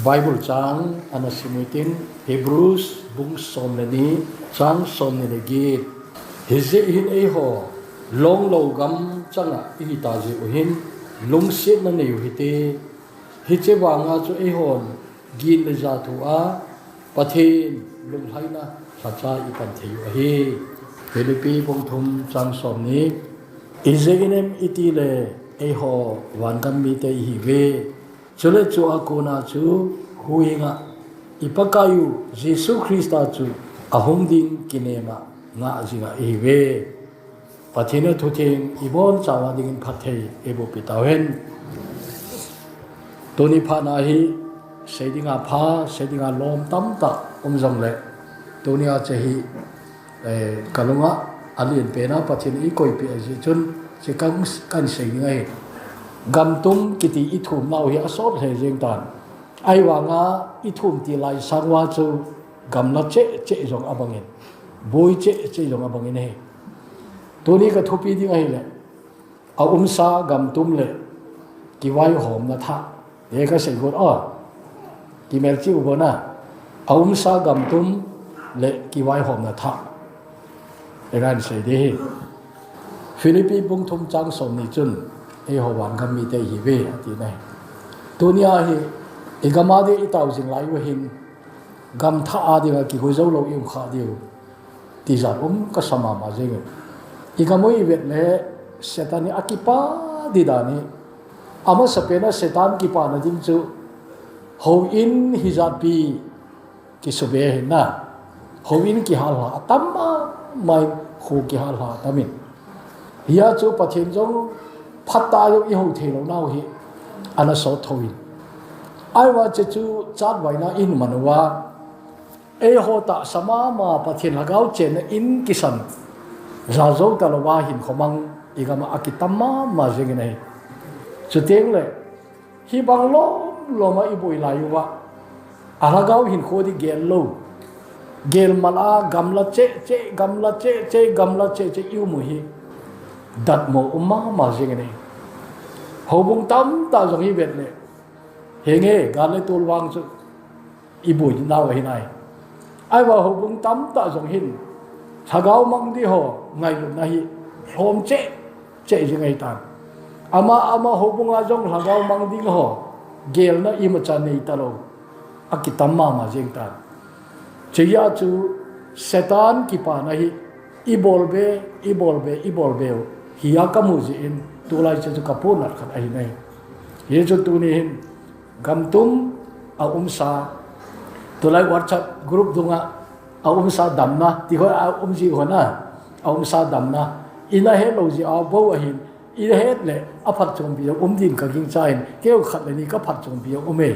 Bible chang anasimutin Hebrews bung som ni chang som ni gi hize hin e ho long lo gam changa i ta ji uhin lung se na ne yu hite hiche wanga chu e hon gin le za thu a pathin lung haina sacha i pan theyu hi Philippi bung thum chang som ni izeginem itile e ho wan kam mi te hi ve chule chu akuna chu huinga ipakayu Jesu Christa chu ahum ding kinema nga jinga iwe pathina thuthing ibon chawa ding phathei ebo pitawen toni phana hi seidinga pha seidinga lom tamta umjong le tonia chehi kalunga alien pena pathina i koi pi aji chun che kan seidinga hi gamtum kiti ithum nau hi asot he jeng tan ai wanga ithum ti lai sarwa chu gamla che jong abangin boy che jong abangin he toni ka thupi ding ai le a umsa gamtum le ki wai hom na tha ye ka sei got a ki mel chi ubona a umsa gamtum le ki wai hom na tha e ran sei de he Philippi bung thum chang som ni chun e ho wan gam mi te hi ve ati nai dunia hi igama de itau jing lai wa hin gam tha a de ki ho zo lo yu kha de ti za ka sama ma jeng igamo i vet le setani akipa di dani ama sapena setan ki pa na dim chu ho in hijabi ki sobe na ho in ki hal ha tamma mai khu ki hal ha tamin hiya chu pathin jong phata yo i ho thelo nau hi ana so thoi ai wa che chu chat waina in manwa e ho ta sama ma pathin lagau chen in kisan za zo ta lo wa hin khomang igama akitamma ma jeng nei chu teng le hi bang lo ma i boi la yu wa alagau hin khodi gel lo gel mala gamla che gamla che yu mu hi dat mo umma ma jeng nei hobung tam ta jong hi vet le henge gale tol wang chu ibui na wa hinai ai wa hobung tam ta jong hin thagau mang di ho ngai lu na hi hom che jeng ai tan ama hobung a jong thagau mang di ho gel na i ma cha nei ta lo akitamma ma jeng tan cheya chu setan ki pa na hi ibolbe hiya kamu ji in tulai chu kapun at khat ai nei ye chu tu ni hin gamtum a umsa tulai WhatsApp group dunga a umsa damna ti ho a umji hona a umsa damna ina he lo ji a bo a hin ina he le a phat chom bi din ka ging chain keu khat le ni ka phat chom bi ume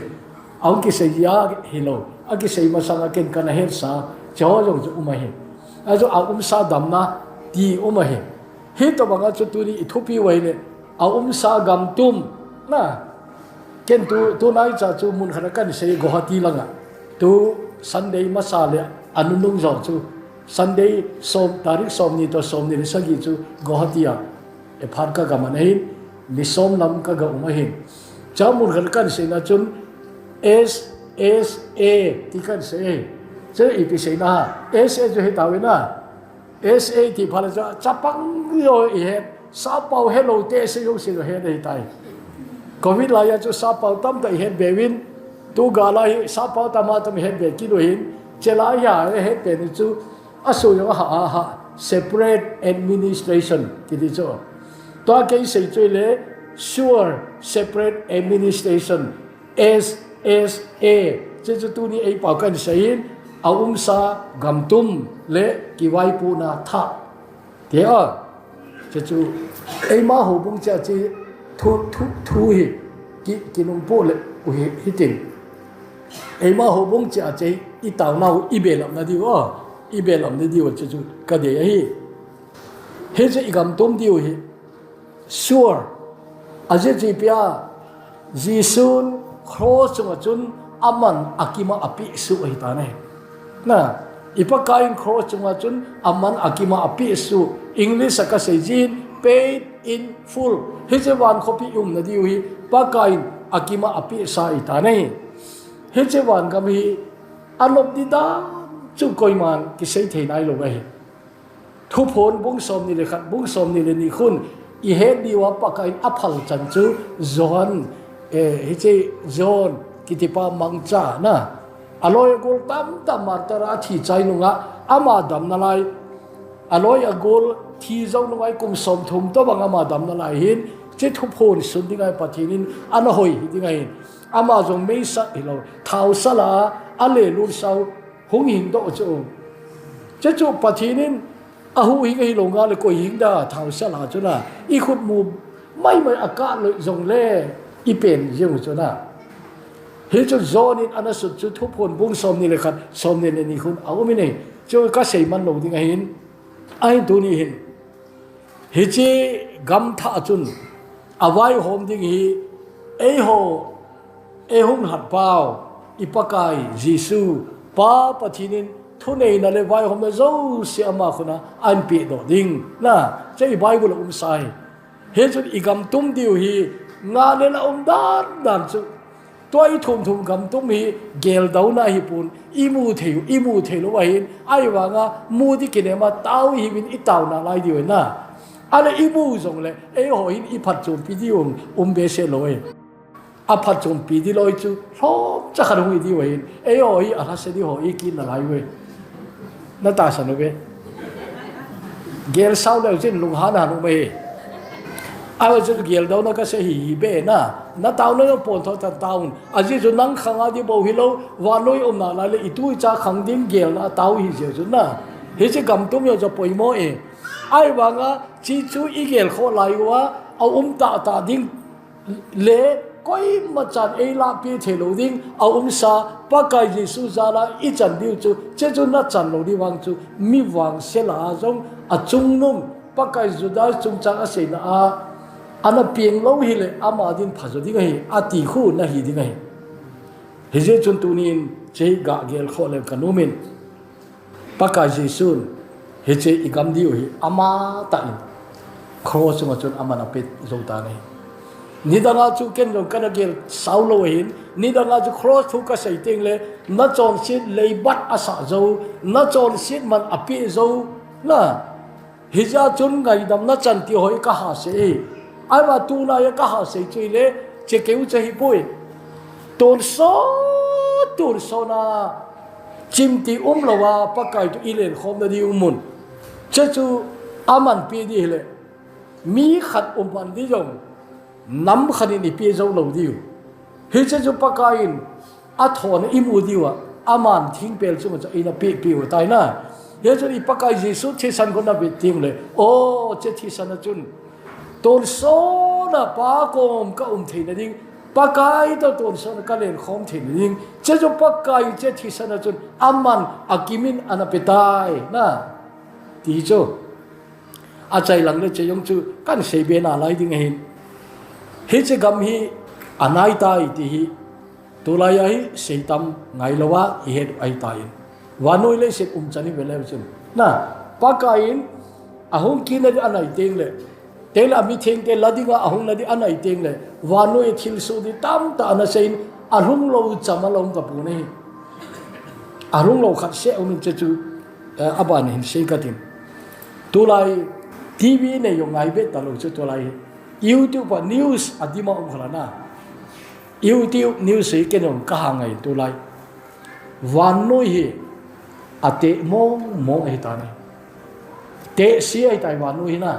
au ki se ya hilo a ki se ma sang ken kana he sa jo jong chu uma he a jo a umsa damna ti uma he hi to banga chu tu ni ithupi wai le a umsa gamtum na ken tu nai cha chu mun khana kan sei gohati langa tu Sunday masale anunung zo chu Sunday som tarik som ni to som ni sagi chu gohati a e phar ka gaman hin ni som lam ka ga uma hin cha mun khana kan sei na chun SSA ti kan sei che ipi sei na SA jo he tawena SA ti phala cha chapang yo e sa pau hello te se yo se he dei tai covid la ya chu sa pau tam dai he bewin tu gala hi sa pau tama tam he be ki do hin chela ya he pe ni chu asu yo ha separate administration ki di cho to ke sei chui le sure separate administration SSA che chu tu ni ei pau kan sein aumsa gamtum le kiwai pu na tha te a che chu ei ma ho bung cha chi thu hi ki nung po le u hi tin ei ma ho bung cha che i tau nau i be lam na di wa i be lam na di wa che chu ka de hi he che i gamtum di hi sure a je ji pia ji sun cross chun aman akima api su hi ta ne na ipakain cross chunga chun aman akima api su English ka sejin paid in full hijewan copy na diu hi pakain akima api sa ita nei hết chế hoàn cầm hi anh lộc đi ta chú coi màn cái xây thế này luôn vậy thu phồn bung xôm ni le khát bung xôm ni le ni khun i hết đi qua bạc cái áp hal chân chú zon hết chế zon kitipa mang cha na aloy gol tam tam martara thi chai nunga ama dam na lai aloy agol thi zo nungai kum som thum to bang ama dam na lai hin che thu phon sun dingai pathinin ana hoi dingai ama jong me sa hilo thau sala ale lu sau hung hin do chu che chu pathinin a hu hi ngai longa le ko hing da thau sala chu na i khut mu mai aka le jong le i pen jeu chu na hi chu zonin ana su chu thu phon bung som ni le khat som ne ni khun au mi nei chu ka sei man lo ding hin ai tu ni hin hi chi gam tha chun awai hom ding hi e ho e hung hat pao ipakai jisu pa pathinin thu nei na le vai hom na zo se ama khuna an pi do ding na chei bible sai he chu igam tum diu hi nga le la dan dan chu toy thum gam tum hi gel dau na hi pun imu theu lo wa hin ai wa nga mu di kinema tau hi bin itau na lai diu na ale imu zong le e ho hin i phat chum pi di be se loi a phat chum pi di loi chu hom cha khan hui di wa hin e ho hi a se di ho i kin na lai we na ta san be gel sau le chin lung ha na lu me ai chu gel dau na ka se hi be na tau na pon tho ta taun a ji chu nang khanga di bo hi lo wa loi na la le i tu cha khang ding gel na tau hi je chu na he che gam tum yo cho poi mo e ai wa nga chi chu i gel kho lai wa au ta ding le koi ma chan e la pi the lo ding au sa pa kai jesu za la i chan diu chu che chu na chan lo di wang chu mi wang se la jong a chung num pa kai zu da chung chang a se na a ana pieng lo hi le ama din phazo di ngai a ti khu na hi di ngai he je chun tu nin che ga gel kho le kanumin pa kai jesu he che igam diu hi ama ta in cross ma chun ama na pet zo ta nei nidanga chu ken jong kana gel sau lo hin nidanga chu cross thu ka sei teng le na chon sit lei bat asa zo na chon sit man api zo na hija chun ngai dam na chan ti hoi ka ha se ai ba tu na ya ka ha se chui le che keu che hi poi ton so na chim ti lo wa pa kai tu ilen khom na di mun che chu aman pi di le mi khat ban di jong nam khani ni pi zo lo diu hi che chu pa kain a thon imu diwa aman thing pel chu ma ina pi wa tai na ye chu i pa kai jesu thi san ko na bi tim le o che thi san na chun ton so na pa kom ka thei na ding pa kai to ton so na ka len khom thei na ding che chu pa kai che thi san na chun aman akimin ana petai na ti chu a chai lang le che yong chu kan sei be na lai ding hin he che gam hi anai tai ti hi tulaya hi seitam ngai lawa hi het ai tai wanoi le se chani vele chun na pa kain ahung kin le anai teng le tel ami theng te ladinga ahung ladi anai teng le wanoi thil su di tam ta na sein ahung lo chamalong ka pu nei ahung lo khat se ông che chu aban hin sei ka tin tulai tv ne yo ngai be ta lo chu tulai YouTube news adima umkhalana YouTube news hi kenom ka hangai tu lai wanoi hi ate mo ai ta ni te si ai tai wanoi na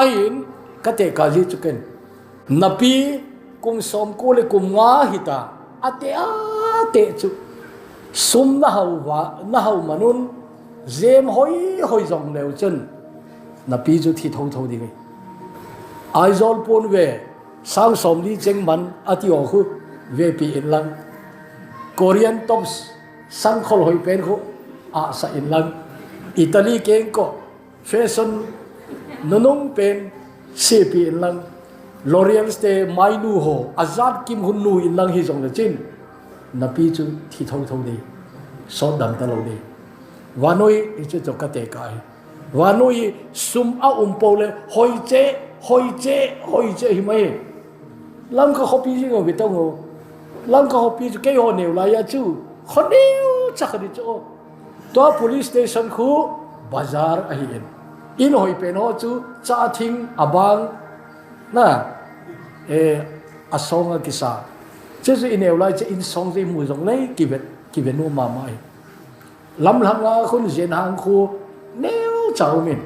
ain ka te ka ji chuken napi kum som ko le kum nga hita ate chu sum na hau manun zem hoi jong leu chen napi ju thi thau di ngai aizol pon ve sang som li cheng man ati o khu ve pi in lang Korean tops sang khol hoi pen khu a sa in lang Italy keng ko fashion nonong pen se pi in lang L'Oreal ste mai nu ho azad kim hun nu in lang hi jong le chin na pi chu thi thau di so dam ta lo di wanoi i chu ka te kai wanoi sum a pole hoi che hi mai lam ka khopi ji ngo bitong ngo ลังก็ฮอปีจะเกี่ยวเหนียวลายจูคนเดียวจักรดิจูตัว police station คูบาซาร์ไอเอ็นอินหอยเป็นหัวจูจ้าทิ้งอาบังนะอาสองกิสาเจ้าอินเหนียวลายจะอินสองที่มือสองเลยกิเวนัวมาไม่ลำงาคนเสียนหางคูเนียวเจ้ามิน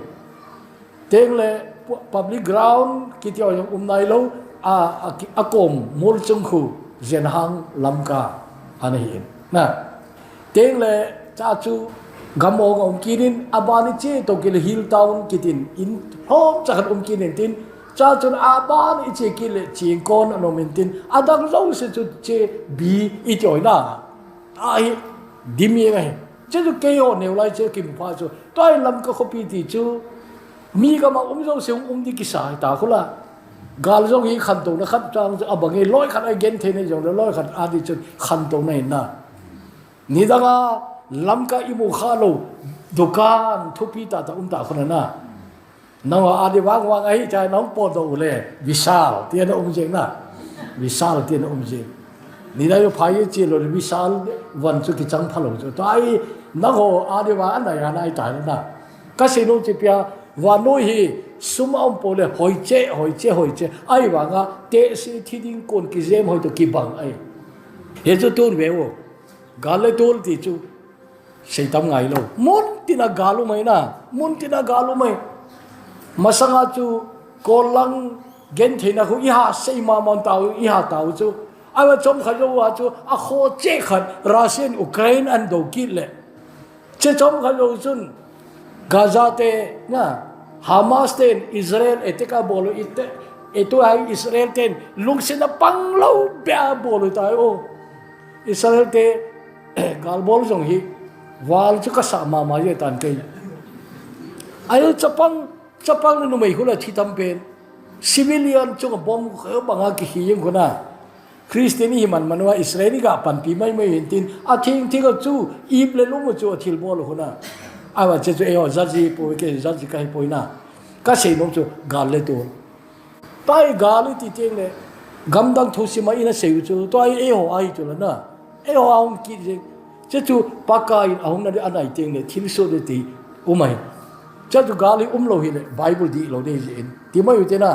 เต็งเลย public ground กิที่เอานายเราอากงมูลจงคูเสียนหางลำกาอันนี้เองนะเต็งเลยจ้าจูกำมองกินอาบานิเจตกิลฮิลทาวน์กิตินอินโฮมจากกันกินตินจ้าจูอาบานิเจกิลจีงกอนอนมินตินอาดังเราเสจุเจบีอิจอยน่าไอ้ดิมีไงเจ้าจูเกี่ยวเนวไลเจกิมพาจูตัวไอ้ลำก็ขบีติจูมีก็มาเราเสียงดิกิสายตาคนละกาลจงฮีขันตรงนะครับจังอาบังเงลอยขันไอเกนเทนจงลอยขันอาดิจุขันตรงไหนน่ะนี่ดังอ่ะลำก็อิมุขาโลดุการทุพีตาตาตาคนนั้นน่ะน้องอาดิวางไอ้ใจน้องปอดเอาเลยวิชาลเตียนอมเจงน่ะวิชาลเตียนอมเจงนี่ได้พายจีโลวิชาลวันสุกิจังพะโลจุตัวไอ้น้องอาดิวอันไหนอันไหนตายน่ะก็สิ่งนู้นจะเปียวันนู้นฮีสุมาอุปเลยหอยเจไอ้ว่างอ่ะเตะสิที่ดิ้งคนกิเจมหอยตัวกิบังไอ้เฮ้ยจุดตัวเววกาลเลยตัวที่จุใช่ทำไงลูกมุนตินากาลุไหมนะมุนตินากาลุไหมมาสังอาจูโกลังเกนเทนะคุอีหาใช่มามันตาวอีหาตาวจูไอ้ว่าจอมขยว่าจูอะโคเจขัดรัสเซียนอุกราอินอันโดกิเลยเจ้าจอมขยว่าจุนกาซาเตนะฮามาสเตนอิสราเอลเอติกาบอลูเอตัวไออิสราเอลเตนลุงเสนาปังเล่าเบียบอลูตายโออิสราเอลเตกาลบอลจงฮีวาลจุกษามาเยตันเกย์อายุจับปังนู่นไม่คนละที่ทำเป็นซิวิเลียนจุกบอมเขาบังอากิฮิยังคนน่ะคริสเตียนีมันว่าอิสราเอลก็ปันปีไม่เห็นตินอาทิ้งก็จู่อีฟเลยลุงก็จู่ทิลบอลคนน่ะอาว่าจะเอวจัดจีป่วยกันจัดจีใครป่วยน่ะก็เสียน้องจู่กาลเลยตัวไปกาลที่เจงเลยกำดังทุสิมาอินะเสียจู่ตัวเอวไอจู่แล้วน่ะเอวเอาคิดเจ้าจูปากกาอินเอาหน้าอันไหนเต็งเลยทิ้งโซ่เลยตีอุ้มไหมเจ้าจูกาลีอุ้มเราเห็นเลยไบเบิลดีเราได้ยินที่ไม่อยู่ที่น่ะ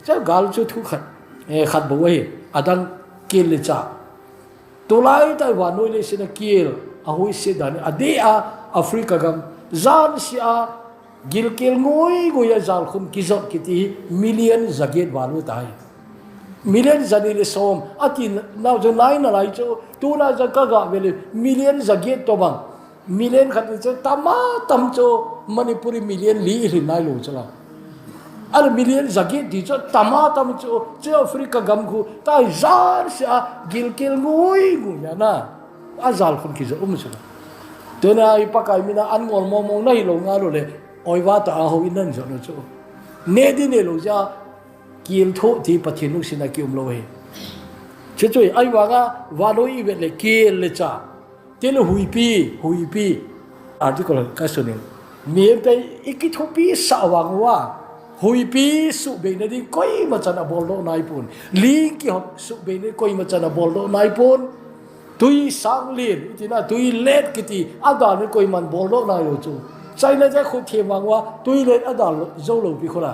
เจ้ากาลจูทุกขัดขัดบอกว่าอาดังเกลเลยจ้าตัวไล่ไต้หวันนู่นเลยสินะเกลเอาไว้เสียดายอดีตแอฟริกากัมจานเสียกิลเกลงอยจานคนกิจกรรมมิลเลียนจักรวาลุตายมิลเลียนจันนี่เลยส่งอาทิตย์น่าจะไหนน่ะไรจูตัวน่าจะก็กะเวลมิลเลียนจักรตัวบังมิลเลียนขัดจะตามมาตามจูมณีปุรีมิลเลียนลีหินนายลูกจ้ะอันมิลเลียนจักรดีจูตามมาตามจูเจ้าแอฟริกากัมคูตายจานเสียกิลเกลงอยนะอาจารย์คนกิจจ้ะตัวน่ะอีปากไอ้มีน่ะอันงอลมองないลงอ่ะเลยออยว่าตาเขาอินนั่นจ้ะจูเนดิเนลูกจ้ะกิลทุที่ปะทินุสินะกิมโลเฮช่วยไอ้ว่างวาโลอีเวลกิลเลยจ้ะเทลหุยปีอาร์ติคอลก็สุนิมีไปอีกทุปีสาววังว่าหุยปีสุเบนดีก้อยมาจันบอลโลนายปุ่นลิงกี้สุเบนก้อยมาจันบอลโลนายปุ่นตุยสังลีนที่น่ะตุยเล็ดกิติอาดานี่ก้อยมันบอลโลนายอยู่จูใจเลยจะคุยเทียมวังว่าตุยเล็ดอาดาโจโลปีคนละ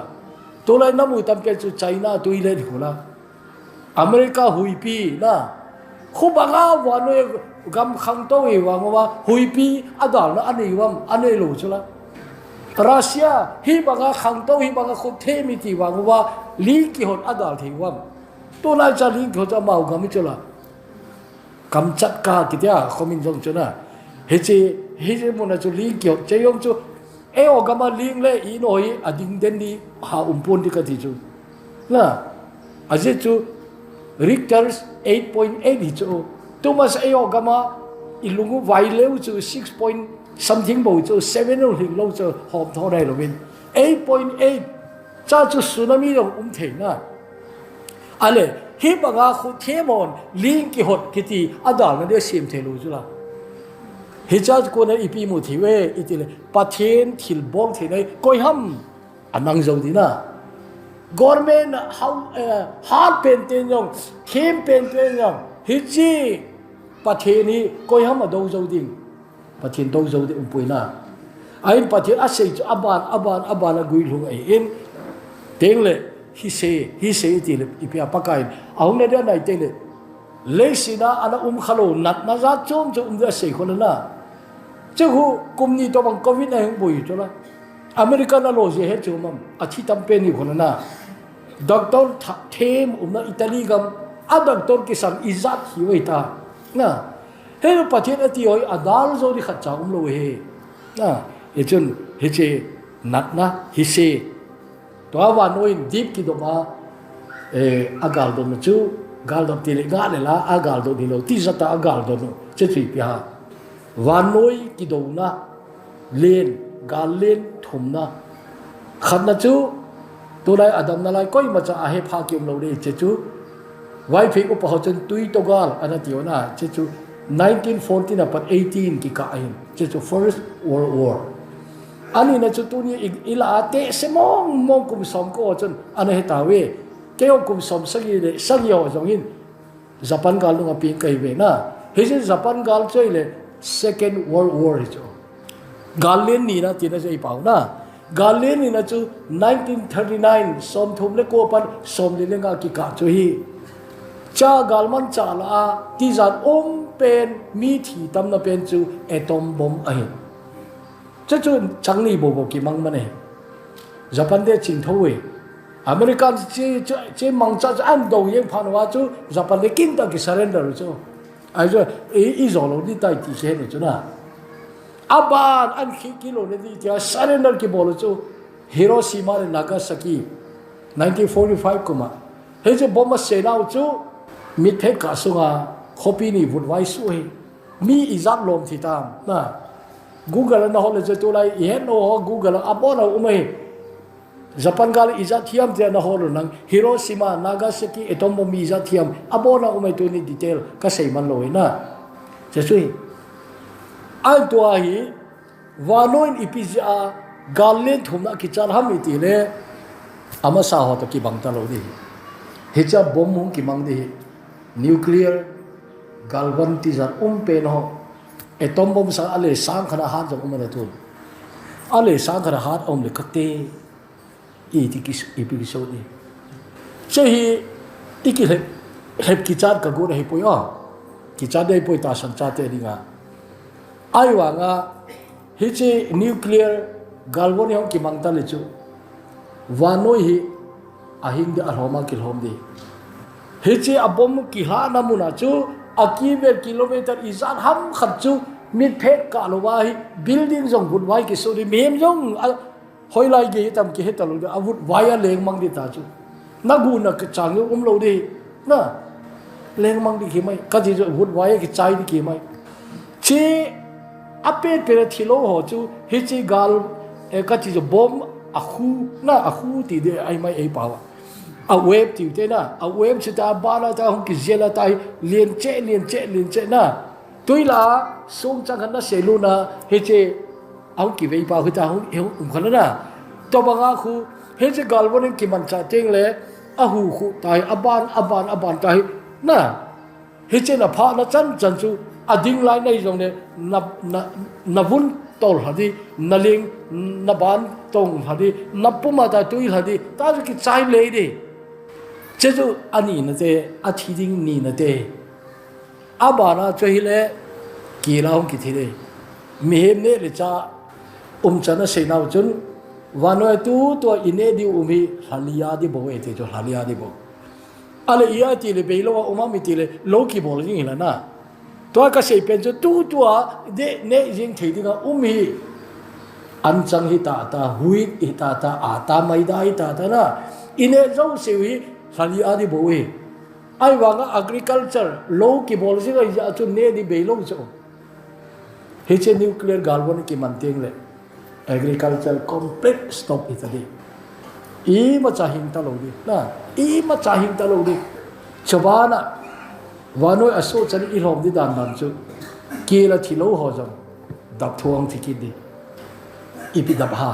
ตัวไรน้ำมือทำเกี่ยวกับไชน่าตุยเล็ดคนละอเมริกาหุยปีนะคู่บังอาวันนี้กำขังโตอีวังว่าหุยปีอาดาลนะอันนี้วังอันนี้รู้ใช่ไหมรัสเซียฮีบังอาขังโตฮีบังอาคุเทมิติวังว่าลีกิฮอนอาดาลที่วังตัวนั้นจะลีกิฮอนจะมาอุกามิจุละกำจัดกากิเดียคอมินจงจุนะเฮจิมุนจูลีกิฮอนเจยงจูเอโอกามาลิงเลยอีโนยอดิงเดนดีหาปุ่นที่กติจูนะอาเจจูRichters 8.8 itu, tu mas ayo gama ilungu vaileu tu 6 point something bo tu 7 no hing lo tu hom tho dai lo bin 8.8 cha tu tsunami lo the na ale hi banga khu themon ling ki hot kiti adal na de sim the lo chu la hi cha ko na ipi mu thi we itile pathen thil bol the nai koi ham anang zo di na government how hard painting yong team painting yong ฮิจิประเทศนี้ก็ยังมาดูเจ้าดิ่งประเทศดูเจ้าดิ่งปุยน่าไอ้ประเทศอาศัยจะอับานกุยลงไอ้เอ็นเต็งเลยฮิเซตีเลยอีพีอาปากายเอาเนี่ยเดี๋ยวไหนเต็งเลยเลสินะอันนั้นขลุ่นนัดน่าจะจมจะเดือดเสียคนนั้นเจ้าหูกลุ่มนี้ตัวบังโควิดในห้องบุยจุละอเมริกันน่ะโลเซียเฮจูมัมอาทิตย์ตั้มเป็นอยู่คนนั้นด็อกเตอร์เทมนั้นอิตาลีกัมด็อกเตอร์กิสันอิจัดหิวไอ้ตานะเฮ้ยประเทศที่อ้อยดาลโซดิขัดจ้าโลเฮนะเฮ้ยจนเฮ้ยนัดนะฮิเซตัววันนู้นดิบกิโดมาอากาศโดนจูกาลโดนตีเล็กาเลยละอากาศโดนดีโลที่จะตาอากาศโดนเจ็ดปีฮะวันนู้นกิโดนะเลนกาเลนทุ่มนะขันนะจูตัวไรอดัมนั่นไรก็ยังมาจะอาเฮพาเกี่ยวเราได้เจจูไว้เพียงอุปหัวจนตุยตัวกาลอันนั้นที่ว่านะเจจู1914นะปัด18กี่กะเองเจจู First World War อันนี้นะจุดตัวนี้อีลาเตะสมองกุมสมก็จนอันนี้ตาเวเกี่ยวกุมสมสักยี่เลยสักยี่ห้อจงหินญี่ปุ่นกาลนุ่งปีนไกเวนะเฮ้ยญี่ปุ่นกาลช่วยเลย Second World War จูกาลเลียนนี่นะที่นั่นจะอีเปล่านะกาลเลียนนี่นะจู1939สมทุมเล็กกว่าปันสมเลี้ยงกี่กะจูฮีจ้ากาลมันจ้าละที่จันเป็นมีที่ตำนับเป็นจูเอตอมบอมไอจะจูจังนี่บ่บ่กี่มังมันเองญี่ปุ่นเดียจิงทั่วอเมริกันจีมังจ้าจะอันดงยังผ่านว่าจูญี่ปุ่นเดียกินตะกี้ surrender จูไอ้จูอีโซโลนี่ตายที่เห็นจูนะอาบานอันคิโลนี่ที่จะ surrender กี่บอลจูฮิโรชิมาและนากาซากิ1945กุมาเฮ้ยจูบอมมาเซนาจูมิเทกาสุงาคอปีนี่วุ่นวายสวยมีอิจัดลมที่ตามนะ Google นะฮอลจะตัวไรเห็นโอ้ Google อับบอนะอุ้มญี่ปุ่นกาลอิจัดเทียมเจ้านะฮอลนังฮิโรชิมานากาซากิเอตอมบอมอิจัดเทียมอับบอนะอุ้มตัวนี้ดีเทลก็ใส่มันเลยนะจะช่วยอันตัวฮีวานอยอีพีจ้ากาลเลนทุ่มนักกิจการทำอีทีเลยอามาสาวตะกี้บังตลอดดิเฮจ้าบอมมุงกี่มังดินิวเคลียร์กาลวันที่จะเป็นห้องเอตอมบอมสังอะไรสังขนาดจงมันทุนอะไรสังขนาดเลยคัตเตอีที่กิอีพิกิโซดีใช่ฮีที่กิเห็บกิจการกับกูได้ปุยอ่ะกิจการได้ปุยตาสันจัดเองอ่ะไอ้ว่างอ่ะเฮจ้านิวเคลียร์กาลวันห้องกี่มังตาเลยจูวานอยฮีอาหิงเดอร์ฮอมากิลฮอมดีเฮจ้าอับบอมกิฮานามุนาจูอากีเวลกิโลเมตรอีสานห้ำขัดจูมิดเพกกาลวายบิลดิ้งจงบุดไว้กิสุริเมียมจงหอยลายกี่ทำกี่เหตุตลอดอาวุธไว้เลงมังดิตาจูนักบุญนักจางยุเราดีนะเลงมังดิกี่ไม่ก็จะอาวุธไว้กิใจดิกี่ไม่เช่อเปเปรทิโลหัวจูเฮจิกาลก็จะบอมอาคูน่ะอาคูตีเดไอไม่ไอเปล่าเอาเว็บที่อยู่ที่น่ะเอาเว็บสุดท้ายบ้านเราจะห้องกิจเราจะเลียนเจน่ะตัวละส่งจากนั้นเสลูน่ะเฮเจเอากี่เว็บป่าวคือจะห้องคนนั้นน่ะตัวบางอาเฮเจกาลวันนี้กี่มันจะเจงเลยอาหูคูตายอบานตายน่ะเฮเจน่ะพาน่ะจันจูอดิ่งไลน์ในตรงนี้นับวุ้นตอลหัดดีนัลิงนับานตรงหัดดีนับปุ่มมาตาตุยหัดดีตาจะกิจใจเลยดิเจ้าอันนี้นะเจ้อาทิตย์นี้นะเจ้อาบานะช่วยเลยกี่เราคิดทีเลยมีเหตุเนี่ยเลยจ้าจันทร์เสนาจนวันวันตัวอินเนดิอุมีฮัลยาดิบอกเอเจ้าฮัลยาดิบอกอะไรอีอาทีเลยไปโลว่ามามิทีเลยโลกีบอกจริงๆแล้วนะตัวก็เสียเป็นจุดตัวเด็กเนี่ยยิงถือที่ว่ามีอันจังฮิตาตาหุยฮิตาตาอาตาไม่ได้ฮิตาตานะอินเนเจ้าเสียฮัลยาดิบอกไอ้ว่าง agriculture โลกีบอกจริงๆก็จุดเนี่ยดิเบลล์จ้าเฮเจนิวเคลียร์กาลวันกี่มันเตียงเลย agriculture complete stop อีกทีอีมาจ่าหิงตลอดดินะอีมาจ่าหิงตลอดดิชาวบ้านอะวันนู้นอาศัยฉันอีหลอมดิดานนั่นจูเกี่ยวที่โลหัวจังดับทวงที่กินดิอีพิดับหา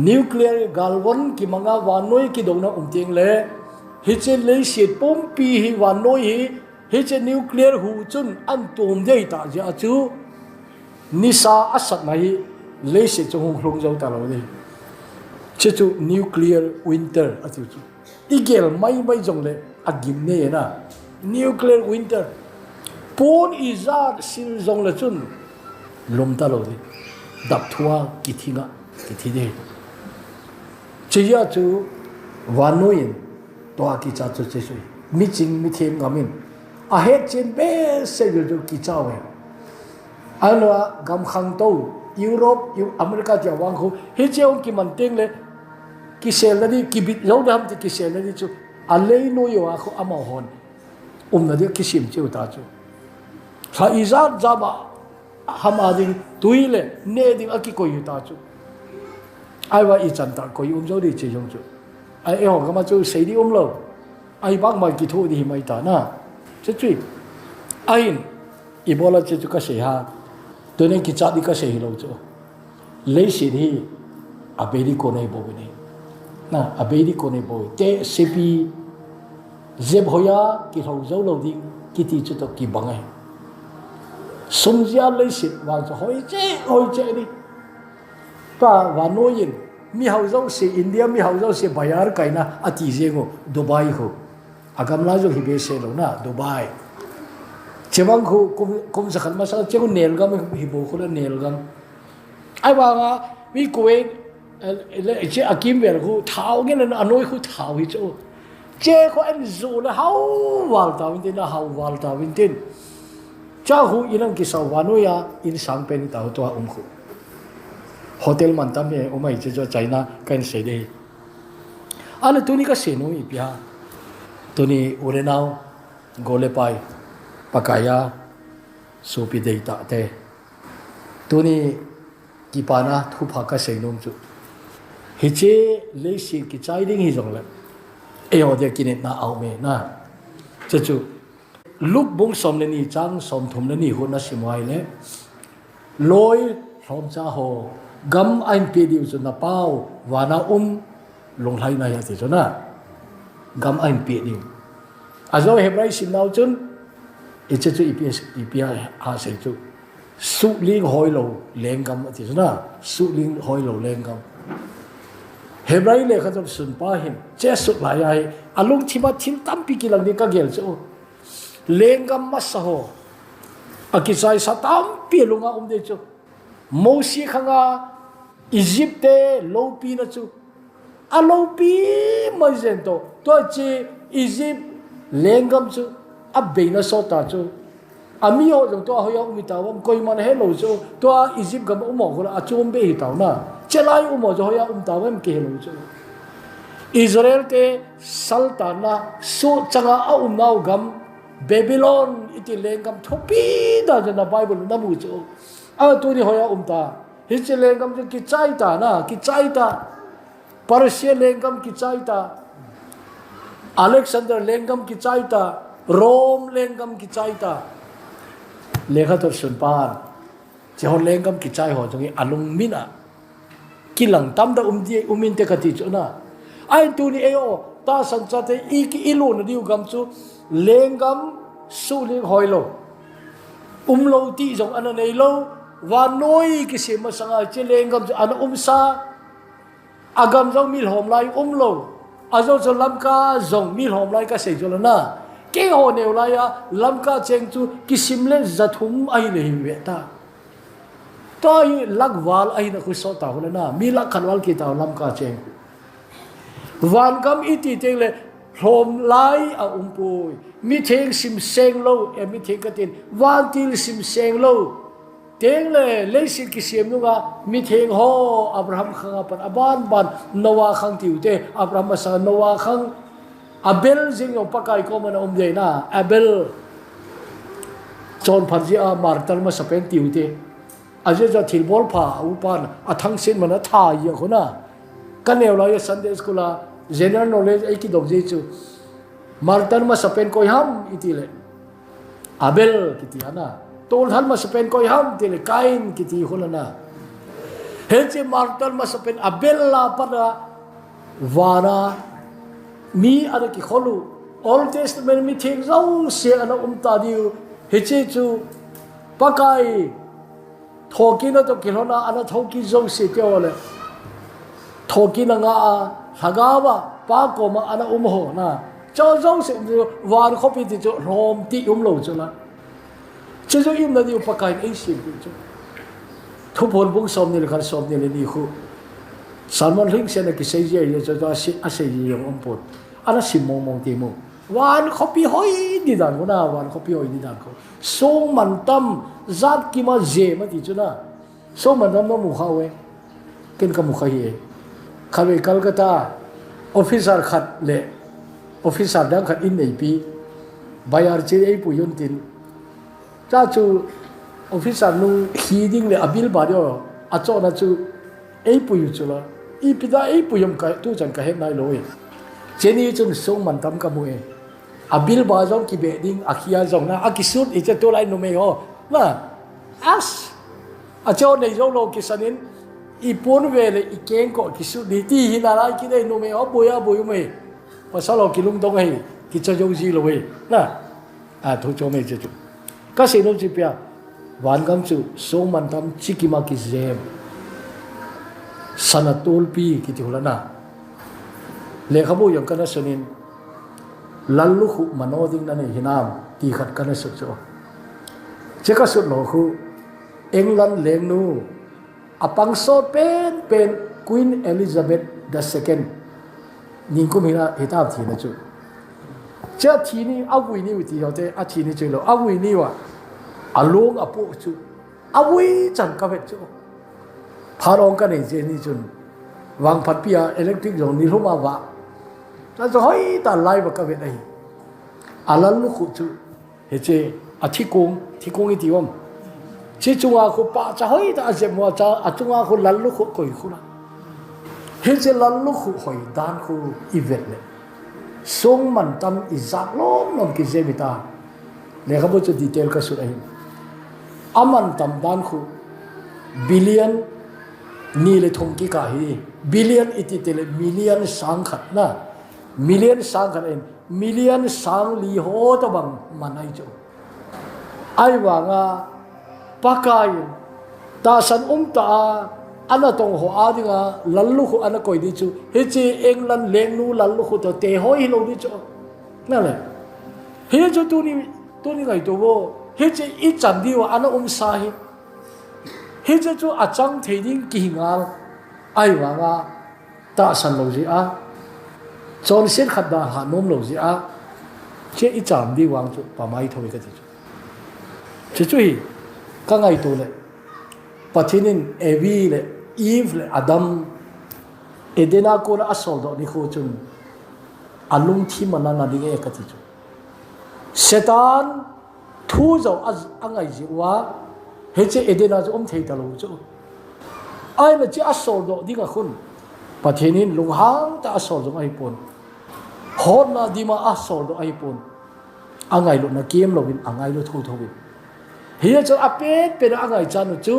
นิวเคลียร์กาลวันกี่มังอาวันนู้นกี่ดงนะเตียงเลยเฮเจเลยเสียปุ่มปีวันนู้น hi che nuclear hu chun an tum dei ta ja chu nisa asat mai le se chung hlung zo ta lo ni che chu nuclear winter atu chu igel mai jong le agim ne na nuclear winter pon izar sil zong le chun lom ta lo ni dap thua ki thinga ki thi de che ya chu wanuin to ki cha chu che sui mi ching mi them ngamin a het chen be se ju ki cha we alwa gam khang to Europe America ja wang khu he cheong ki man teng le ki sel la di ki bit lo dam ti ki sel la di chu a le no yo a khu ama hon na de ki sim chu ta chu sa izat jama hama ding tuile ne ding aki ko yu ta chu ai wa i chan ta ko yu zo di che yong chu ai ho ga ma chu sei di lo ai bak mai ki thu di mai ta na che chui ai ibola che chu ka se ha to ne ki cha di ka se lo chu le si di abedi ko nei bo ni na abedi ko nei bo te sepi zeb hoya ki ho zo lo ding ki ti chu to ki bangai somjia le si wang cho hoi che ni ta wa no yin mi hau zo se India mi hau zo se bayar kai na ati je go Dubai ho agam la zo hi be se lo na Dubai chewang khu kum sa khan ma sa chew nel gam hi bo khu la nel gam ai wa nga mi kuwe che akim ber khu thau nge na anoi khu thau hi cho che ko en zo la hau wal ta win tin na hau wal ta win tin cha hu inang ki sa wanu ya in sang pen ta to khu hotel man tam ye umai che jo China kan se de ala tuni ka se no i pia tuni ure nau gole pai pakaya sopi de ta te tuni ki pana thu pha ka se nom chu hi che le si ki chai ding hi jong la e ho de ki na au me na che chu lúc bung som le ni chang som thum le ni hu na simai le loi som cha ho gam ain pe diu chu na pau wana long lai na ya ti chu na gam ain pe diu azo hebrai sim nau chun e che chu ipia a se chu su ling hoi lo leng gam ti chu na su ling hoi lo leng gam hebrai le kha sun pa hin che su la ya alung thima thil tam pi ki lang ni ka gel chu lengam masaho akisai satam pelunga umde chu mosi khanga Egypte lopi na chu a lopi mazento to chi Egypt lengam chu a beina sota chu ami ho jong to hoya umitaw koi man hello chu to Egypt gam umo ko a chum be hitaw na chelai umo jo hoya umtaw em ke hello chu Israel te sultana su changa a umnaw gam Babylon iti lengam thopi da na Bible na mu chu a tu ni hoya umta hi che lengam ki chai ta na ki chai ta Persia lengam ki chai ta Alexander lengam ki chai ta Rome lengam ki chai ta lekha tor sun pan che ho lengam ki chai ho jong alung mina kilang tam da umin te ka ti chu na ai tu ni eo ta san cha te ilu na diu gam chu lengam su ling hoi lo lo ti jong ana nei lo wa noi ki se ma sanga che lengam ana sa agam jong mil hom lai lo azo cho lamka jong mil hom lai ka se jo na ke ho ne la ya lamka cheng chu ki simle zathum ai le hi ta tai lagwal ai na khu so ta ho na mi la khanwal ki ta lamka cheng van kam iti teng le hom lai a pui mi theng sim seng lo e mi theng ka tin van til sim seng lo teng le sil ki sim nu ga mi theng ho Abraham khang pan aban ban Noah khang tiu te Abraham sa Noah khang Abel jing yo pakai ko man de na Abel chon phanji a martar ma sapen tiu te aje ja thil bol pha upan athang sin mana tha ya khona kaneu la Sunday school a general knowledge ai ki dok je chu martar ma sapen koi ham itile Abel kiti ana tol han ma sapen koi ham tile Kain kiti khulana heche martar ma sapen Abel la pada wana mi ada ki kholu Old Testament mi thing zau se ana ta diu hichi chu pakai thoki na to kilona ana thoki zau se te ole thoki na nga hagawa pa ko ma ana ho na cho zau se wan khopi ti chu rom ti lo chu la chu chu im na diu pakai ei se chu thu pon bung som ni khan som ni ni khu Salmon ring se na ki se ye ye cho a se ye yong pot ana sim mong ti mo wan khopi hoi ni dan ko na wan khopi hoi ni dan ko song man tam zat ki ma je ma ti chu na song man tam no mu khawe ken ka mu khai khawe Kolkata officer khat le officer dang khat in nei pi bayar che ei pu yun tin cha chu officer nu hi ding le abil ba ro a cho na chu ei pu yu chu la I pida ei pu yum ka tu chan ka he nai loi cheni chun song man tam ka mu e abil ba jong ki be ding akhia jong na akisut I che to lai no me ho na as a cho nei jong lo ki sanin I pon ve le I keng ko kisut ni ti hi na lai ki dei no me ho boya boyu me pasal lo ki lung dong hei ki cha jong ji lo we na a thu cho me che chu ka se no chi pya wan gam chu song man tam chi ki ma ki jem sanatol pi ki ti hulana le khabu yang kana sunin lallu khu manoding na nei hinam ti khat kana su cho che ka su lo khu England leng nu apang so pen Queen Elizabeth II ning kum hina hitab thi na chu cha thi ni awui ni ti hote a thi ni chu lo awui ni wa along apo chu awui chan ka vet chu Parong ka nei je ni chun wang phat pia electric jong ni huma wa ta zo hoi ta lai ba ka ve dai alal lu khu chu he che a thi kong I ti wam che chunga khu pa cha hoi ta je mo cha a chunga khu lal lu khu koi khu la he che lal lu khu hoi dan khu I vet le song man tam I zak lom nom ki je bita le ka bo chu detail ka su ai aman tam dan khu billion ni le thong ki ka hi billion iti tele million sang khat na million sang khat en million sang li ho to bang manai chu ai wa nga pakai ta san ta ana tong ho adinga lallu khu ana koi di chu he chi England leng nu lallu khu to te hoi lo di chu na le he chu tu ni ngai to bo he chi I chan di wa ana sa hi he chu achang theding ki hingal ai wa nga ta san lo ji a chon sen khat da ha nom lo ji a che I cham di wang chu pa mai thoi ka chi chu hi ka ngai to le pathinin evi le eve le adam edena ko na asol do ni kho chun alung thi manana ding e ka chi chu setan thu zo angai ji wa he che edena zo thei ta lo chu ai na chi asol do dinga khun pathenin lunghang ta asol zo ai pon hon na dima asol do ai pon angai lo na kem lo bin angai lo thu bin he cho apet pe angai chan chu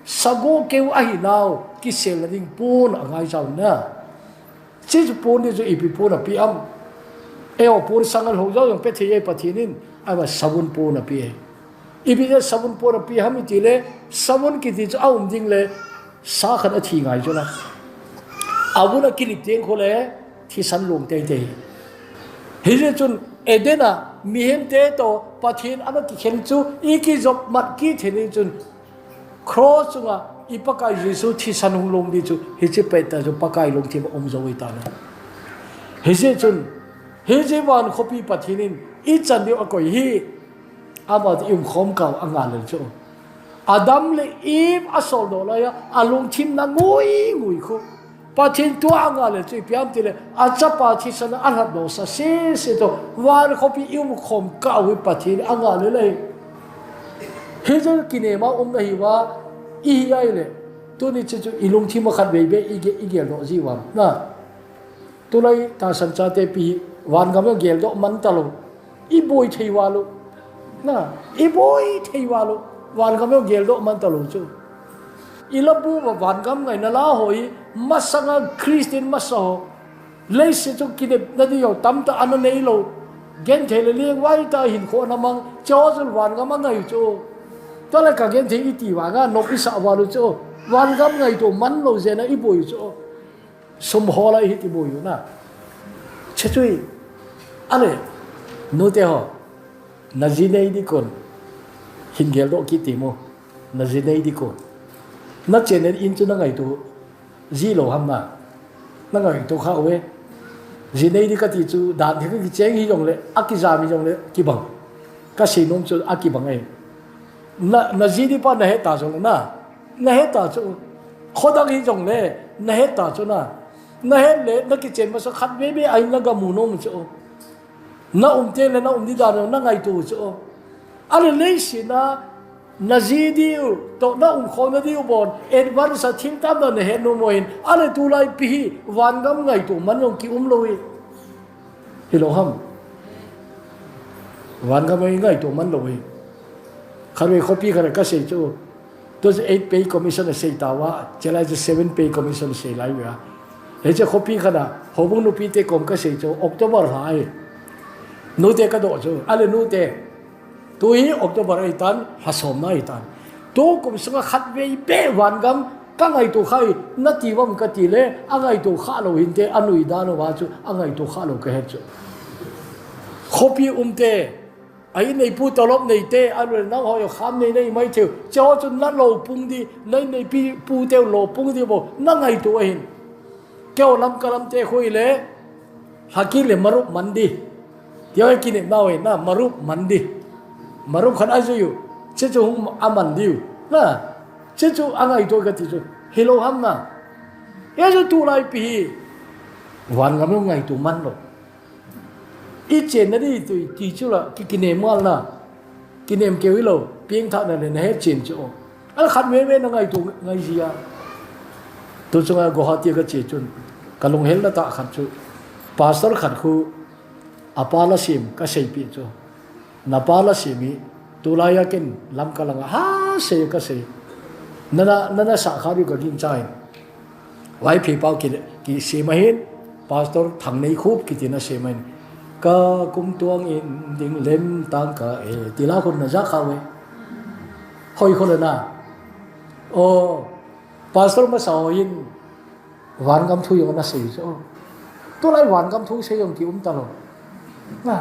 sago keu a hi naw ki sel ring pon angai chaw na chi chu pon ni zo ipi pon a pi am eo pon sangal ho zo yong pe thei pathenin awa sabun pon a pi ibi je sabun pon a pi hami ti le sabun ki ti chu aum ding le sa khan a thi ngai chu na abuna kilip teng khole thi san lom te te he je chun edena mi hem te to pathin ana ki khen chu I ki job mat ki theni chun cross nga ipakai Jesu thi san hung lom di chu he che pe ta chu pakai lom thi om zo ita na he je chun he je wan khopi pathinin I chan di akoi hi about im khom kaw anga le chu Adam le Eve asol do la ya alung thim na ngui khu pathin tu anga le chu piam ti le acha pa thi san a hat do sa se to war khopi im khom ka wi pathin anga le he je kine ma na hi wa I ai le tu ni chu ilung thim khat be ige do ji wa na tu lai ta san cha te pi wan gam gel do man ta lo I boy thei wa lo na I boy thei wa lo wan gam gel do man ta lo chu ilabu wa wan gam ngai na la hoi masanga Christian maso leise chu kide na di yo tam ta an nei lo gen thele liang wai ta hin kho namang cho jul wan ga mang ngai chu to la ka gen the iti wa ga no pi sa wa lu chu wan gam ngai to man lo je na i boi chu sum ho la hi ti boi na che chui ale no te ho na ji nei di kon hin gel do ki ti mo na ji nei di kon na chen in chu na ngai to ji lo ham na ngai to kha we ji nei di ka ti chu dan the ki cheng hi jong le akiza mi jong le ki bang ka sei nom chu aki bang ai na ji di pa na he ta jong na he ta chu khodang hi jong le na he ta chu na he le na ki chen ma sa khat be ai na ga mu nom chu na te le na di da na ngai tu chu ale le si na ji di to na kho na di bon advance sa thing ta na he no moin ale tu lai pi wan gam ngai tu man yong ki loi hilo ham wan gam ngai tu man loi khare copy khare ka sei chu to 8 pay commission sei ta wa chela 7 pay commission sei lai wa he che copy khana hobung nu pi te kom ka sei chu october hai nu te ka do chu ale nu te tu hi october ai tan hasom na ai tan to kum sunga khat ve be wan gam ka ngai tu khai na ti wam ka ti le angai tu kha lo hin te anui da no wa chu angai tu kha lo ka he chu copy te ai nei pu tolop nei te anu na ho yo kham nei mai theu cho chu na lo pung di nei pi pu teu lo pung di bo na ngai tu hin keo lam kalam te khoi le hakile marup mandi tioi kini nawe na marup mandi marup khan ajuyu che chu hum aman diu na che chu angai to ka ti chu hilo ham na ya chu tu lai pi wan ngam ngai tu man lo i chen na di tu ti chu la ki kinem mal na kinem ke wi lo pieng tha na le na he chen chu al khat me na ngai tu ngai zia tu chunga go ha ti ka che chun kalung hel na ta khat chu pastor khat khu apala sim ka sei pi chu napala simi tulaya ken lam kalanga ha se ka se nana sa khari ko din chai wai phi pau ki se mahin pastor thang nei khup ki tina se main ka kum tuang in ding lem tang ka e tila khun na za khawe hoi khol na o pastor ma sa in wan gam thu yo na se so to lai wan gam thu se yong ki ta lo na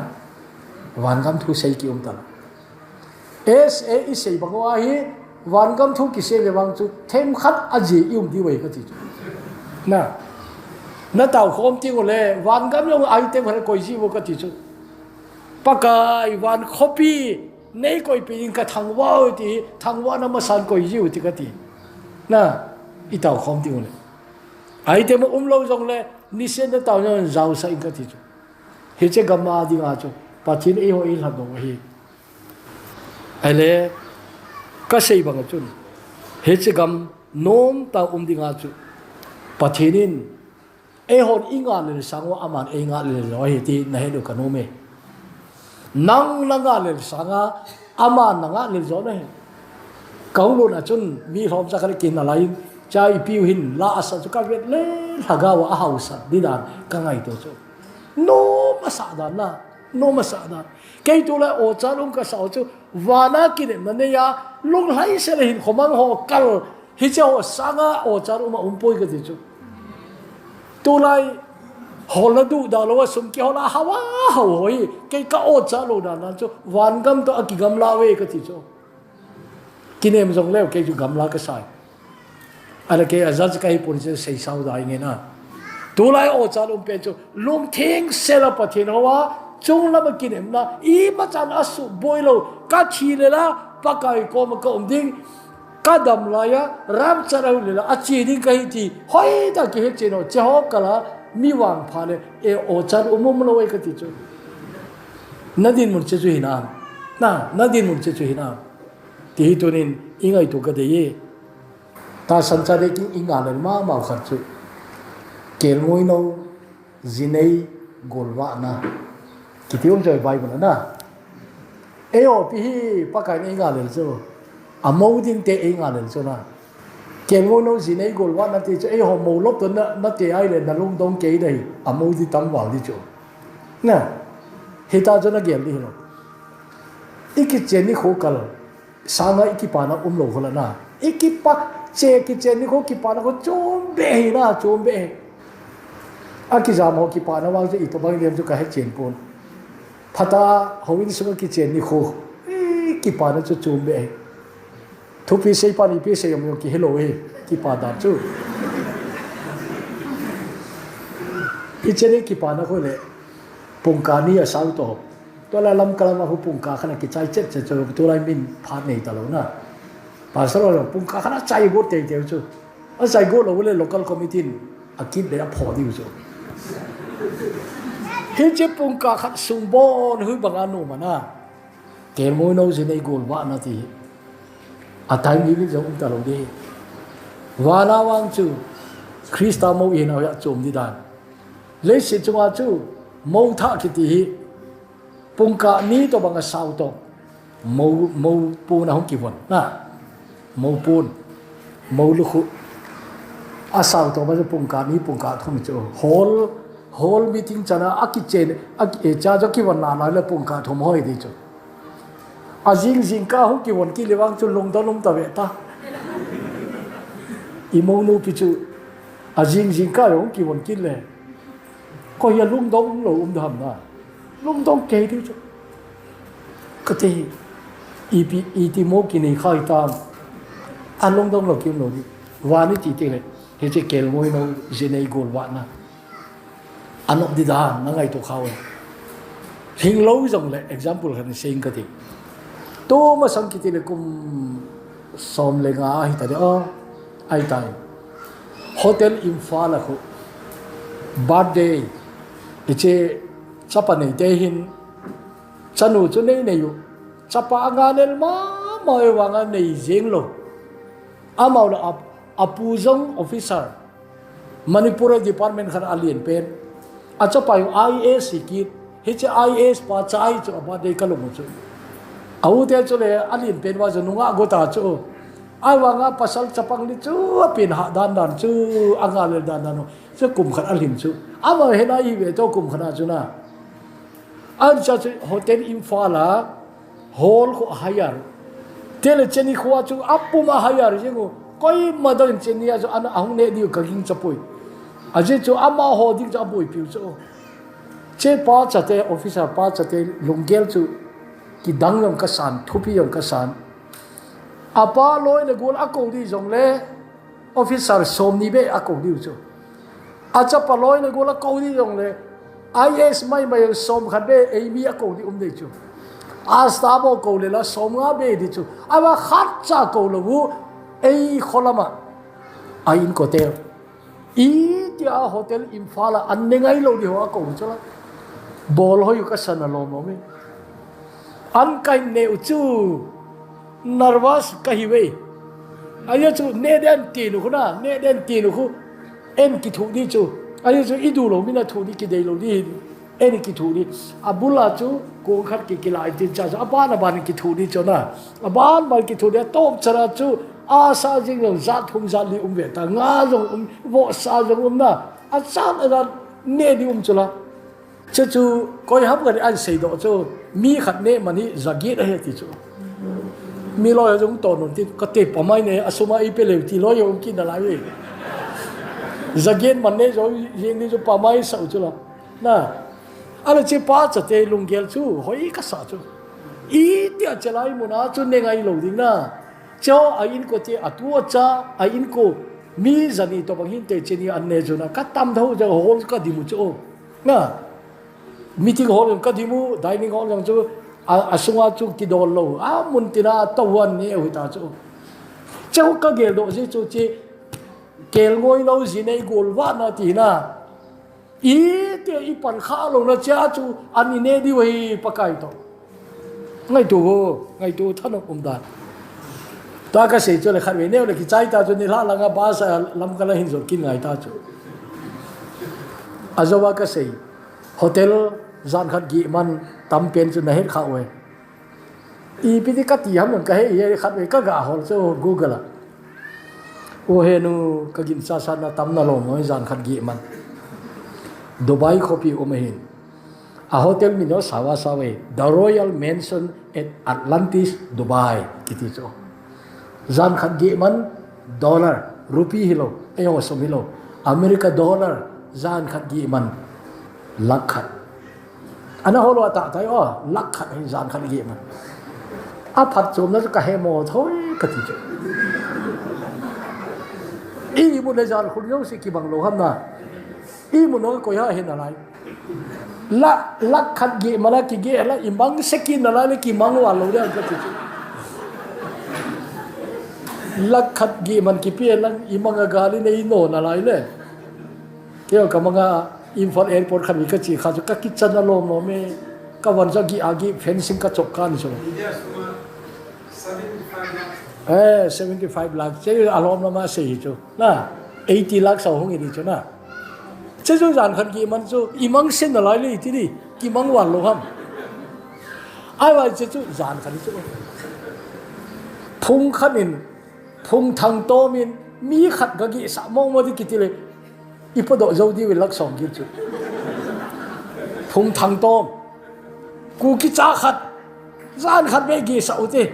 wan gam thu sei ki ta es e i sei bangwa hi wan gam thu ki se le wang chu them khat aji di wei ka ti na tao khom ti ko le wan gam yo ai te phar koi ji wo ka ti chu pakai wan khopi nei koi pi in ka thang wa na ma san koi ji ti ka ti na i tao khom ti ko le ai te mo lo jong le ni se na tao nyon zau sa in ka ti chu he che gamma di nga chu pathin e ho il ha do hi ale ka sei bang chun he che gam nom ta di nga chu pathinin e hon inga le sangwa aman e nga le lo hi ti na he do kanome nang la nga le sanga aman na nga le zo na he kaung lo na chun mi hom sa ka kin na lai chai piu hin la asa chu ka vet le hagawa a hausa di dan ka ngai to chu no masada kei tu la o chalum ka sao chu wana kin mane ya lung hai se le hin khomang ho kal hi che ho sanga o chalum ma poi ka ti chu tu lai ho la du da lo sum ki ho la hawa hoi kei ka o chalu da na chu wan gam to akigam la we ka ti chu kinem jong le kei chu gam la ka sai ala ke azaz kai pun se sei sau da nge na tu lai o chalum pe chu lum thing se la pathin hoa chung la ma kinem na i ma chan asu boilo ka thi le la pakai ko ma ko ding ka dam la ya ram charau le la achi ding kai ti hoi da ki he che no che ho kala mi wang pha le e o chan umum lo we ka ti chu nadin mun che chu hina na nadin mun che chu hina ti hi to nin ingai tu ka de ye ta sanchare ki inga le ma khat chu kel ngoi no zinei golwa na kitium joy bible na eo pi pakai ni ga le chu amo ding te e nga le chu na kel ngoi no zinei golwa na ti chu e ho mo lop to na te ai le na lung dong ke dei amo di tam wal di chu na hita cho nó gel đi rồi iki ni khô kal sanga iki pa na lo khola na iki pa che ni khô ki pa na ko chom be na chom be aki jam ho ki pa na wang je ito bang dem chu ka he chen pon phata howin sung ki ni khô ki pa na chu chom be thu pi sei pa ni pi sei yom ki hello he ki pa da chu ni ki pa na ko le pungka ni a sau toตัวละลำกลางมาหุปุงกาขณะกิจใจเจ็ดจะเจอตัวไรมินพาดในตลอดนะภาษาเราปุงกาขณะใจกูเตะเดียวจู่เอาใจกูเราเวลา local committee อากินเดียพอดีจู่เฮ้ยเจ็บปุงกาขัดสุ่มบอลเฮ้ยบางอันนู้นนะเกลมวยโน้ตในกูว่านาทีอาทัยมีวิจารณ์ตลอดดีวานาวังจู่คริสต์มวยเอาอยากจมดีดานเลสิจังหวะจู่มวยท่าคิดที่ปุงกานี้ตัวบางสาวตัวมูปูนห้องกี่วันนะมูปูนมูลูกอาสาวตัวมันจะปุงกานี้ปุงกาทุ่มเจอฮอลมีทิ้งจานะอากิเจนอากิจ้าจะกี่วันนานแล้วปุงกาทุ่มห้อยดีจ้ะอาจิงก้าห้องกี่วันกี่เลวังจุลงตะเวตาอีโมนูพิจูอาจิงก้าห้องกี่วันกี่เลยก็อย่าลุงดงหลงทำนะลุงต้องเกยดิจ้ะก็ที่อีที่โมกินในข้าวตามอันลุงต้องหลงกินหลงดิวานี่จีเตเลยเฮ้ยจะเกลมวยโนเจเนยโกลวานะอันนบดีดานนั่งไงตัวเขาหิงโลวิจงเลย example กันเสียงก็ที่ตัวมาสังกิตเลยกุมสมเลงาฮิตาเดียวไอ้ตายโฮเทลอิมฟาละคุบาร์เดย์เจSapa ni tehin sanu chu nei nei yu sapa anga nel ma wanga nei jeng lo amau la apu zong officer Manipur department khan alien pen acha pa yu IAS ki he IAS pa chai chu ba de kalum chu au te chu le alien pen wa jununga gota chu ai wanga pasal chapang ni chu pin ha dan chu anga le dan no chu kum khan alin chu ama he na i ve to kum khana chu na an cha hotel Imphala hall ko hayar tele cheni khwa chu apuma hayar jingo koi madan cheni a chu an ahung ne diu kaging chapoi aje chu ama ho ding cha boi piu chu che pa chate officer pa chate lunggel chu ki dang yong ka san thupi yong ka san apa loi le gol akong di jong le officer som ni be akong di chu acha pa loi le gol akong di jong le IS mai som khabe emi akong di dei chu asta bo ko le la som nga be di chu awa khat cha ko lo bu ei kholama ain ko te i tia hotel Imphala an nengai lo di ho akong chala bol ho yu ka sana lo mo me an kai ne chu nervous ka hi we aya chu ne den ti nu khuna ne den ti nu khu en ki thu di chu ayo chu idu lo mina thu di ki dei lo di en ki thu di abula chu ko khat ki kilai tin cha cha ba ban ki thu di chu na ban ki thu di top chara chu a sa jing yong za thum za li ve ta nga jong bo sa jong na a sa na ne di chula chu koi hab ga an sei do chu mi khat ne mani zagit he ti chu mi lo yo jong to non ti ka te pamai ne asuma i pe le ti lo yo ki na lai we zagien man ne jo yeng ni jo pamai sa chu la na ala che pa cha te lunggel chu hoi ka sa chu i tia chalai mu na chu ne ngai lo ding na cho a in ko te atua cha a in ko mi zani to bang hin te cheni an ne jo na ka tam tho ja hol ka di mu chu na meeting hall ka di mu dining hall jang chu asunga chu ki dol lo a mun tina tawan ni hu ta chu chau ka gel do ji chu chi kel ngoi lo ji nei gol wa na ti na i te i pan kha lo na cha chu ani ne di wei pakai to ngai tu than da ta ka sei chu le khat we ne le ki chai ta chu ni la la nga ba sa lam ka la hin zo kin ngai ta chu azawa ka sei hotel zan khat gi man tam pen chu na het kha we i pi ti ka ti ham ka he ye khat we ka ga hol chu google o he nu ka gin sa sa na tam na lo noi zan khat gi man dubai copy o me hin a hotel mino sawa sawe the Royal Mansion at Atlantis Dubai kiti cho zan khat gi man dollar rupee hilo ayo som hilo America dollar zan khat gi man lakh khat ana holo ta tai o lakh khat hi zan khat gi man a phat chom na ka he mo thoi kati cho i mu le zan khul yo si ki bang lo ham na i mu no ko ya he na lai la khat gi mala ki ge la imang sekin na la ki mang wa lo ya kati cho lakh khat gi man ki pe lang imang gali nei no na lai le kyo ka mga Imphal airport kami ka chi kha ka kitchen na lom no me ka wan ja gi agi fencing ka chok kan so 75 lakh che alom na ma se hi chu na 80 lakh sau hong ni chu na che jo jan khan gi man chu imang sen na lai le ti di ki mang wan lo ham ai wa che chu jan khan chu phung khanin phung thang to min mi khat ga gi sa mong mo di ki ti le ipodo zodi we lak song gi chu phung thang tom ku ki cha khat zan khat be gi sa uti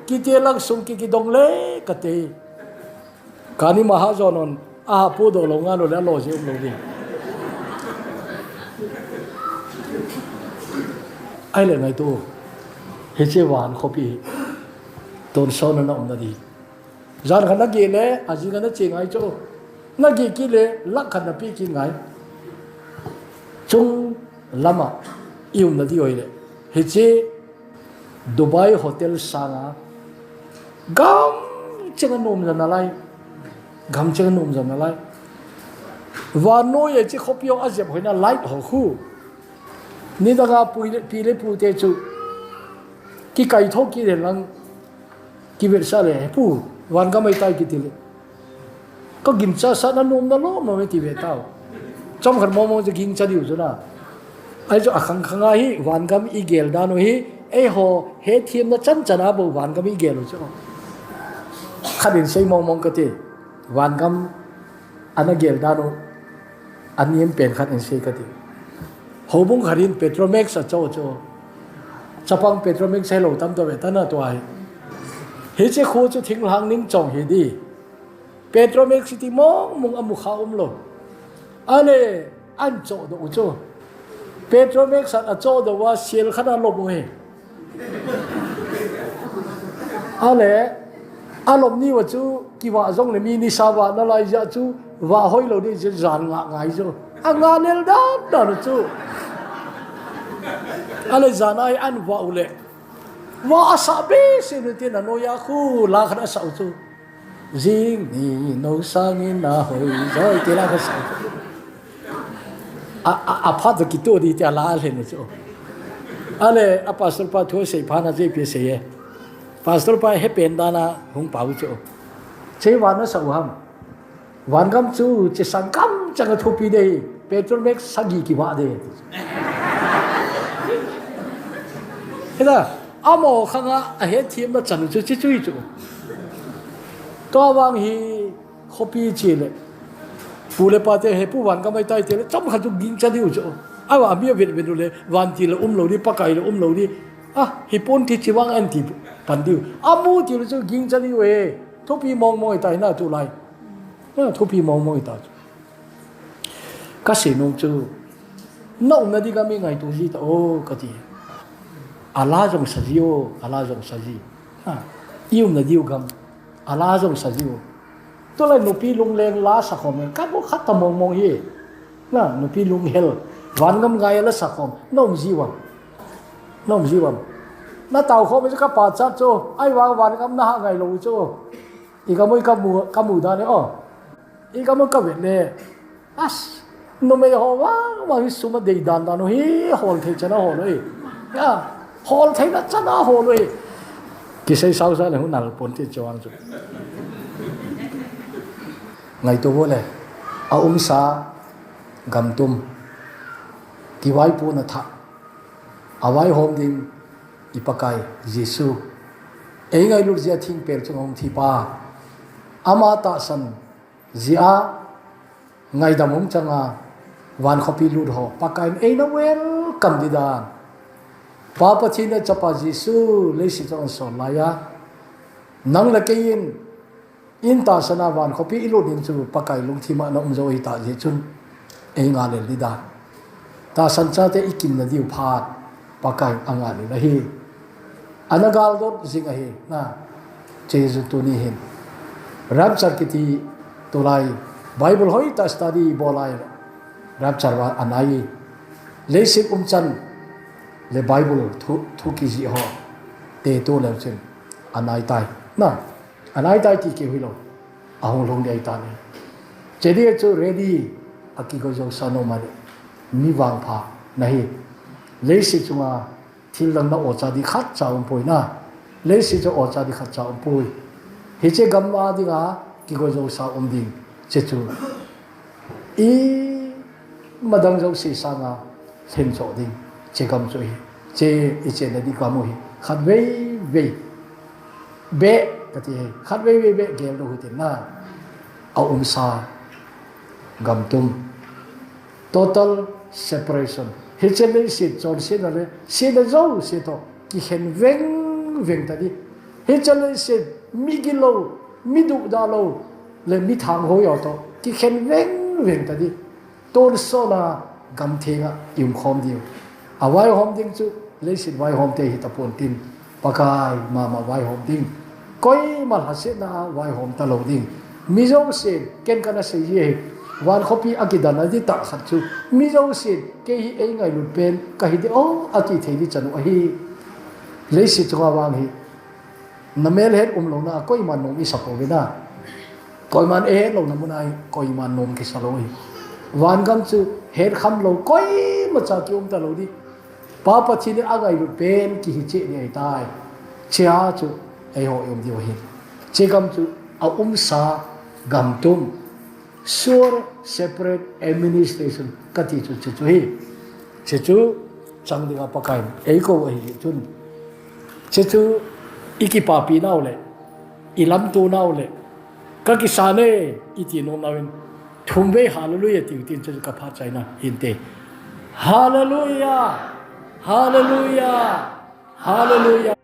ki te lak sung ki dong le ka te kani mahajonon a pu do lo nga lo la lo je lo di ai le ngai tu he che wan khopi ton so na om na di zan khat na gi le a ji ga na che ngai chu na gi ki le lak khat na pi ki ngai chung lama ium na di oi le he che Dubai hotel sanga gam chenga nom na lai gam chenga nom na lai wa no ye chi khopio a jeb hoina light ho khu ni da ga pi le pu te chu ki kai tho ki le lang ki ver sa le pu wan ga mai tai ki ti le có gim cha sa na nom na lo ma me ti ve tao chom khan mo mo je ging cha diu na ai jo akhang khanga hi wan gam i gel da no hi e ho he thiem na chan chana bo wan gam i gel cho khadin sei mong mong ka ti wan gam ana gel da no aniem pen khat in sei ka ti hobung kharin petromax a cho cho chapang petromax sei lo tam to ve ta na to ai he che kho chu thing lang ning chong hi di Petromax City mong amu khaum lo ale an cho do cho Petromax at cho do wa sel khana lo mo he ale alom ni wa chu ki wa jong le mi ni sa wa na lai ja chu wa hoi lo ni je jan nga ngai jo a nga nel da da chu ale zanai an wa ule wa asabe se no tin no ya khu la khana sa chu riêng ni nấu sang in na hồi rồi thì là cái sao phát được cái tuổi đi thì là lên rồi ale pastor pa thua sei phana je pe sei pastor pa he pen dana hung pau cho che wan na sa ham wan gam chu che sang kam chang thu pi dei petrol max sagi ki wa de hela amo khanga a he thim na chan chu chi chui chu to wang hi khopi chi le pule pa te he pu wan ka mai tai te le chom kha chu ging cha diu chu awa mi vet vet le wan ti le lo di pakai le lo di hi pon ti chi wang an ti pan diu amu ti le chu ging cha diu e thopi mong moi tai na tu lai na thopi mong moi ta ka se nong chu no na di ka mi ngai tu ji ta o ka ti ala jong sa ji o ala jong sa ji ium na diu gam ala jong sa jiu to lai no pi lung leng la sa khom ka bo khat ta mong mong hi na no pi lung hel wan gam gai la sa khom nom jiwam na tau khom ka pa cha cho ai wa wan gam na ha ngai lo cho i ka moi ka mu da ne o i ka mo ka ve ne as no me ho wa hi suma de dan da no hi hol the cha na ho loi ya hol the na cha na ho loi ki sei sau sa le hu nal pon ti chawang chu ngai to bo le a sa gam tum ki wai pu na tha awai hom ding ipakai jesu ei ngai lu zia thing per chong thi pa ama ta san zia ngai damong changa wan khopi lu ho pakai ei na wel cầm đi đàn Papa China chapa Giêsu lấy sự cho son lại ya nang là cái in ta sana van copy ilu din chu pakai lung thima na umzo hi ta je chun e nga le lida ta san cha te ikim na diu phat pakai anga ni na hi anagal dot zinga hi na jesu tu ni hin rapture kiti tolai bible hoi ta study bolai rapture wa anai le sik chan le bible thu ki ji ho te to le chen anai tai na anai tai ti ke hilo ahong long dei ta ni chedi chu ready aki go jong sano ma mi wang pha nahi le si chunga thil lang na o cha di khat cha um poi na le si cho o cha di khat cha um poi he che gam ma di ga ki go jong sa um ding che chu i madang jong si sa nga thêm chỗ đi chế cầm rồi chế ít chế là đi qua mùi khát vây vây bé cái gì khát vây vây bé kêu đâu thì na ao sa gam tum total separation hết chế lấy xịt cho xịt là dâu xịt thôi cái hiện veng veng ta đi hết chế lấy xịt mi kilo mi đủ đa lâu lên mi thang hôi ở thôi cái hiện veng veng ta đi tôi số là gam thega im khom diu awai hom ding chu leisit wai hom te hi tapon tin pakai mama wai hom ding koi mal haset na wai hom ta lo ding mizo se ken kana se ye wan copy akidana di ta khat chu mizo se ke hi ei ngai lu pen ka hi de o ati thei di chanu a hi leisit chu wang hi namel het lo na koi man nom i sapo ve na koi man e lo na munai koi man nom ki salo hi wan gam chu hết khăm lâu coi mà cha kêu ông ta lâu đi Papa chỉ nên ăn ngày bên kỳ chế này tai chia chú ai họ ông điều hiện chế gam chú sa gam tum sure separate administration cái gì chú hi chế chú chẳng được apa kain ai ko ai chun chế chú ikipapi nào lệ ilam tu nào lệ các cái sa này iti nôm nào thum ve hallelujah tiu tin chu ka pha chai na inte hallelujah hallelujah hallelujah